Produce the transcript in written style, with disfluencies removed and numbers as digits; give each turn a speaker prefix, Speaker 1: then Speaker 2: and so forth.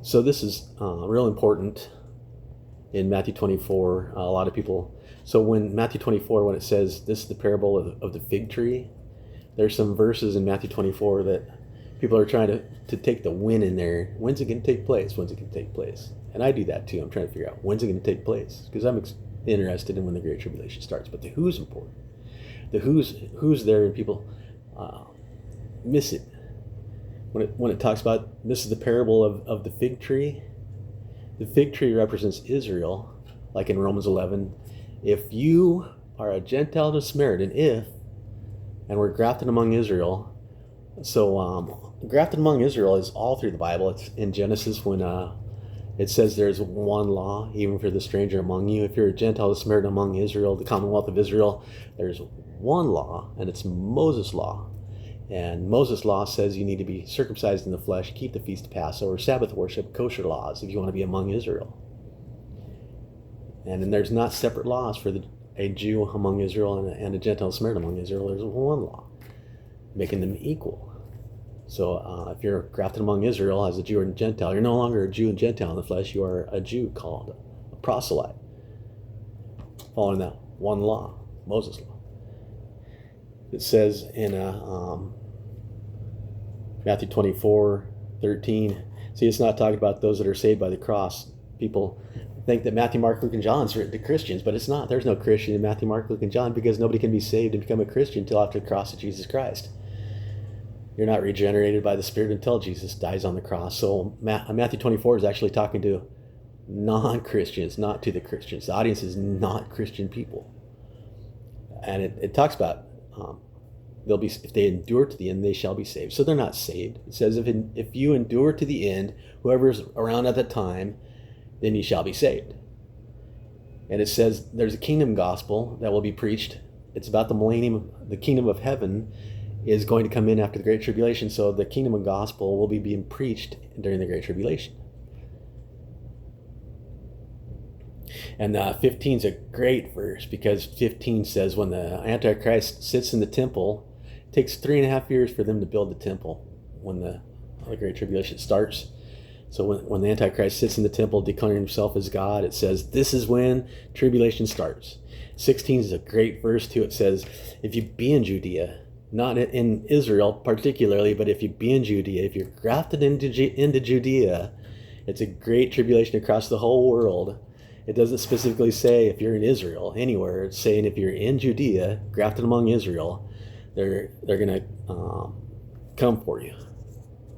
Speaker 1: So this is real important in Matthew 24. A lot of people. So when Matthew 24, when it says this is the parable of the fig tree, there's some verses in Matthew 24 that people are trying to take the when in there. When's it going to take place? When's it going to take place? And I do that too. I'm trying to figure out when's it going to take place because I'm interested in when the Great Tribulation starts. But the who's important. The who's there, and people miss it. When it talks about this is the parable of the fig tree, the fig tree represents Israel, like in Romans 11. If you are a Gentile and a Samaritan, and we're grafted among Israel, so grafted among Israel is all through the Bible. It's in Genesis when it says there's one law, even for the stranger among you. If you're a Gentile or Samaritan among Israel, the Commonwealth of Israel, there's one law, and it's Moses' law. And Moses' law says you need to be circumcised in the flesh, keep the feast of Passover, Sabbath worship, kosher laws if you want to be among Israel. And then there's not separate laws for a Jew among Israel and a Gentile Samaritan among Israel. There's one law, making them equal. So if you're grafted among Israel as a Jew or a Gentile, you're no longer a Jew and Gentile in the flesh. You are a Jew called a proselyte, following that one law, Moses' law. It says in Matthew 24:13. See, it's not talking about those that are saved by the cross. People think that Matthew, Mark, Luke, and John is written to Christians, but it's not. There's no Christian in Matthew, Mark, Luke, and John because nobody can be saved and become a Christian until after the cross of Jesus Christ. You're not regenerated by the Spirit until Jesus dies on the cross. So Matthew 24 is actually talking to non-Christians, not to the Christians. The audience is not Christian people. And it talks about they'll be, if they endure to the end, they shall be saved. So they're not saved. It says if you endure to the end, whoever's around at the time, then you shall be saved. And it says there's a kingdom gospel that will be preached. It's about the millennium. The kingdom of heaven is going to come in after the Great Tribulation. So the kingdom of gospel will be being preached during the Great Tribulation. And 15 is a great verse because 15 says when the Antichrist sits in the temple, it takes 3.5 years for them to build the temple when the Great Tribulation starts. So when the Antichrist sits in the temple declaring himself as God, it says this is when tribulation starts. 16 is a great verse too. It says if you be in Judea, not in Israel particularly, but if you be in Judea, if you're grafted into Judea, it's a great tribulation across the whole world. It doesn't specifically say if you're in Israel anywhere. It's saying if you're in Judea, grafted among Israel, they're going to come for you.